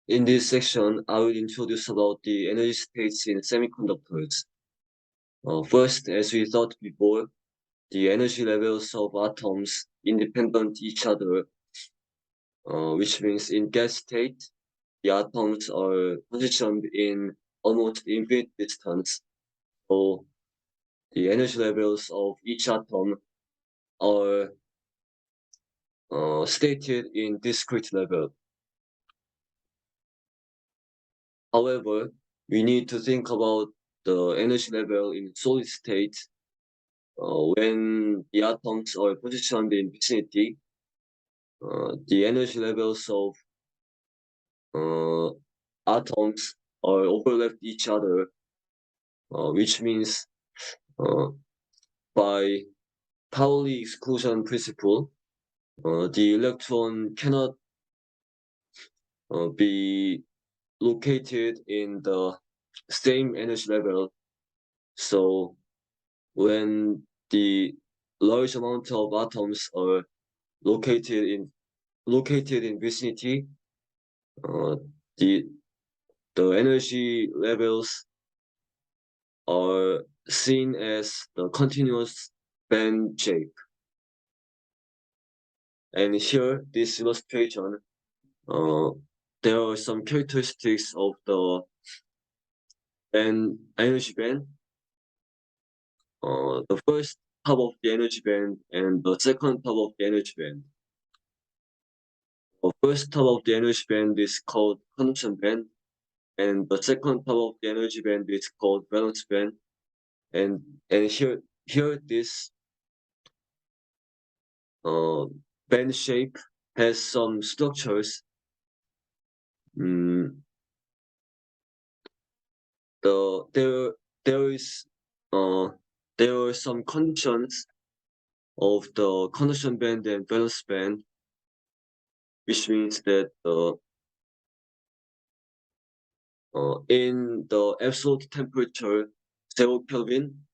In this section, I will introduce about the energy states in semiconductors. First, as we thought before, the energy levels of atoms independent each other, which means in gas state, the atoms are positioned in almost infinite distance. So the energy levels of each atom are stated in discrete level. However, we need to think about the energy level in solid state when the atoms are positioned in vicinity. The energy levels of atoms are overlapped each other, which means by Pauli exclusion principle, the electron cannot be located in the same energy level. So when the large amount of atoms are located in vicinity, the energy levels are seen as the continuous band shape. And here, this illustration, there are some characteristics of the energy band. The first top of the energy band and the second top of the energy band. The first top of the energy band is called conduction band, and the second top of the energy band is called valence band. And here this band shape has some structures. There are some conditions of the conduction band and valence band, which means that in the absolute temperature 0 Kelvin,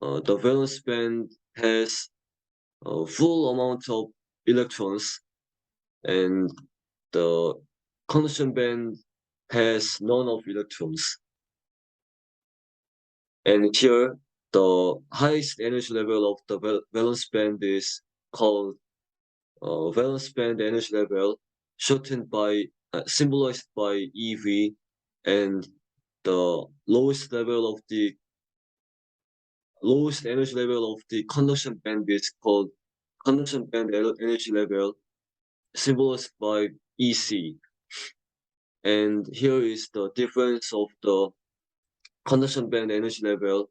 the valence band has a full amount of electrons, and the conduction band has none of electrons. And here, the highest energy level of the valence band is called valence band energy level, shortened by symbolized by EV, and the lowest energy level of the conduction band is called conduction band energy level, symbolized by EC. And here is the difference of the conduction band energy level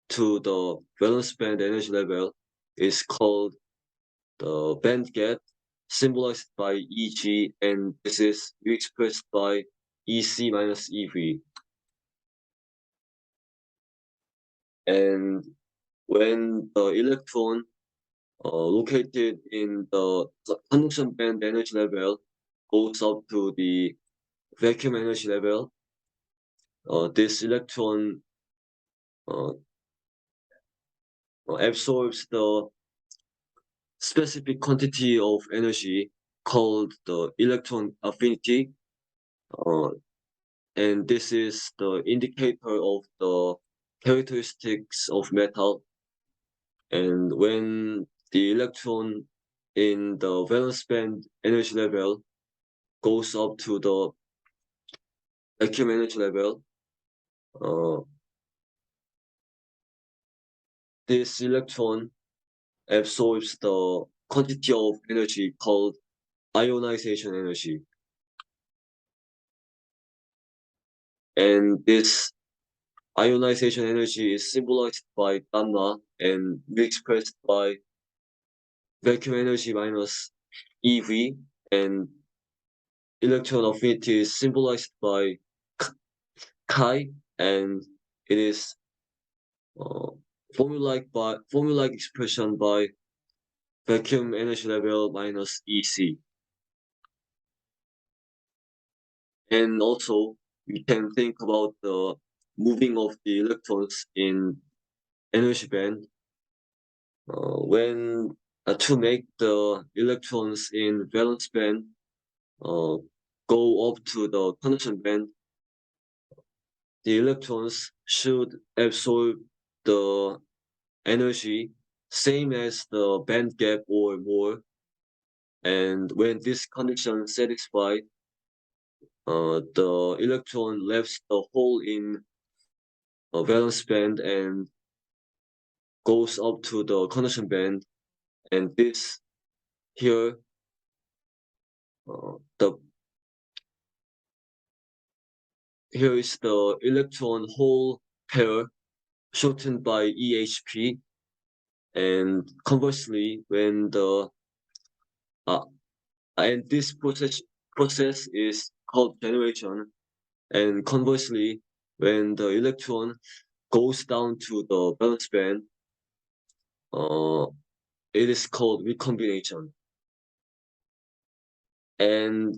to the valence band energy level is called the band gap, symbolized by Eg, and this is expressed by Ec minus Ev. And when the electron located in the conduction band energy level goes up to the vacuum energy level, this electron absorbs the specific quantity of energy called the electron affinity, and this is the indicator of the characteristics of metal. And when the electron in the valence band energy level goes up to the vacuum energy level, this electron absorbs the quantity of energy called ionization energy. And this ionization energy is symbolized by gamma and expressed by vacuum energy minus EV, and electron affinity is symbolized by chi, and it is formulaic expression by vacuum energy level minus EC. And also, we can think about the moving of the electrons in energy band. When to make the electrons in valence band go up to the conduction band, the electrons should absorb the energy same as the band gap or more. And when this condition is satisfied, the electron leaves the hole in a valence band and goes up to the conduction band, and this here the here is the electron hole pair shortened by EHP, and conversely when the and this process is called generation, and conversely when the electron goes down to the valence band, it is called recombination. And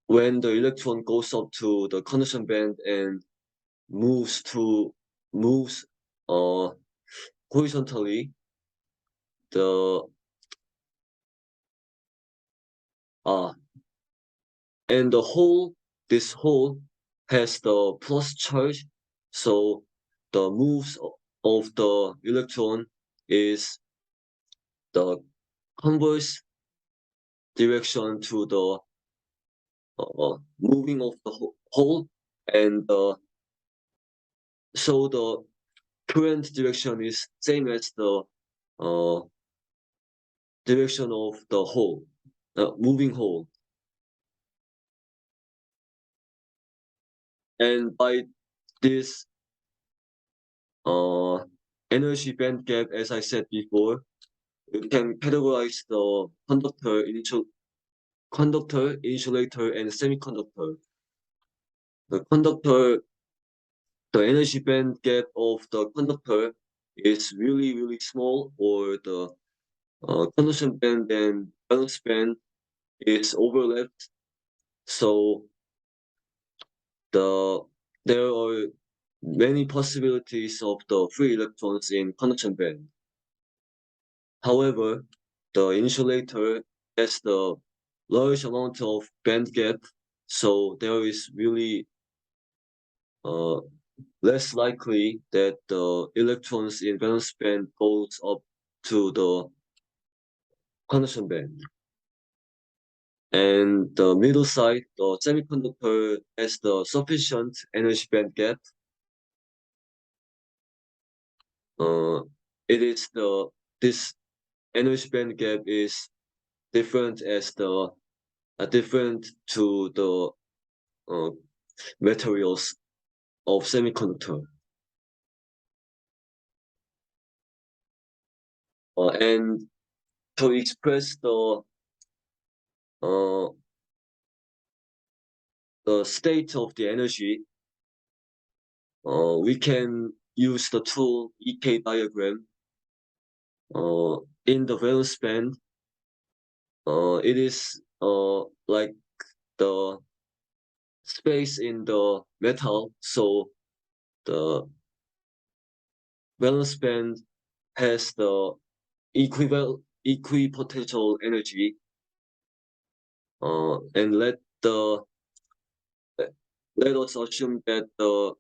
when the electron goes up to the conduction band and moves horizontally, the and this hole has the plus charge, so the moves of the electron is the converse direction to the moving of the hole, and so the current direction is same as the direction of the hole, moving hole. And by this energy band gap, as I said before, you can categorize the conductor, insulator, and semiconductor. The conductor, the energy band gap of the conductor is really, really small, or the conduction band and valence band is overlapped. So there are many possibilities of the free electrons in conduction band. However, the insulator has the large amount of band gap, so there is really less likely that the electrons in valence band goes up to the conduction band. And the middle side, the semiconductor, has the sufficient energy band gap. This energy band gap is different to the materials of semiconductor. And to express the state of the energy, we can use the tool EK diagram. In the valence band, it is like the space in the metal, so the valence band has the equipotential energy, and let us assume that the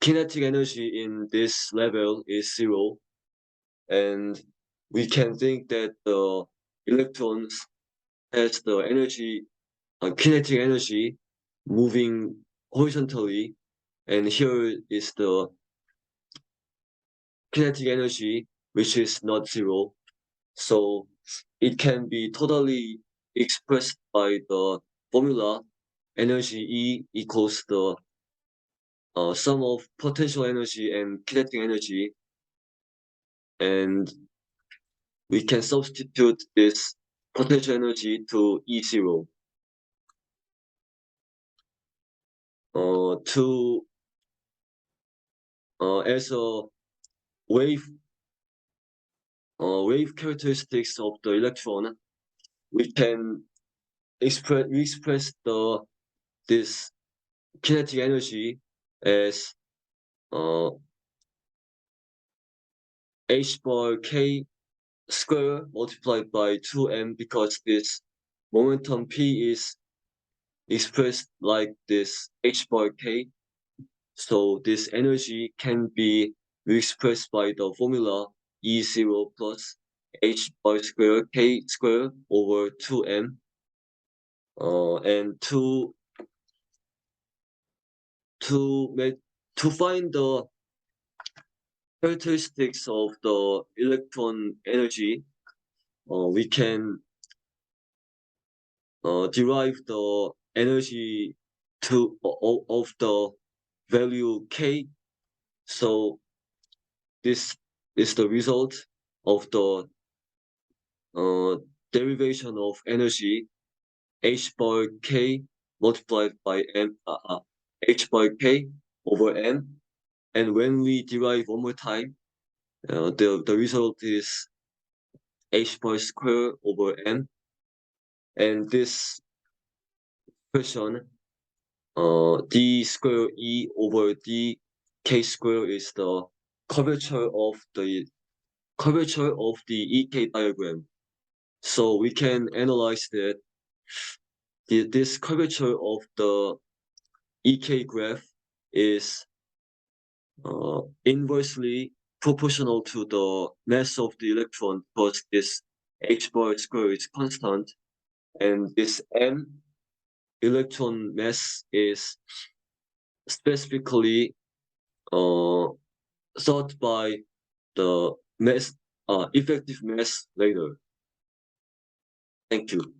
kinetic energy in this level is 0, and we can think that the electrons has the kinetic energy moving horizontally, and here is the kinetic energy, which is not 0. So it can be totally expressed by the formula energy E equals the sum of potential energy and kinetic energy, and we can substitute this potential energy to E0. As a wave characteristics of the electron, we can express this kinetic energy as h bar k square multiplied by 2m, because this momentum P is expressed like this h bar k. So this energy can be expressed by the formula E0 plus h bar square k square over 2m. And to find the characteristics of the electron energy, we can derive the energy of the value k. So this is the result of the derivation of energy h bar k multiplied by m h bar k over m. And when we derive one more time, the result is h bar square over m. And this expression, d square e over d k square is the curvature of the EK diagram. So we can analyze that this curvature of the EK graph is inversely proportional to the mass of the electron, because this h bar square is constant, and this m electron mass is specifically thought by the mass effective mass later. Thank you.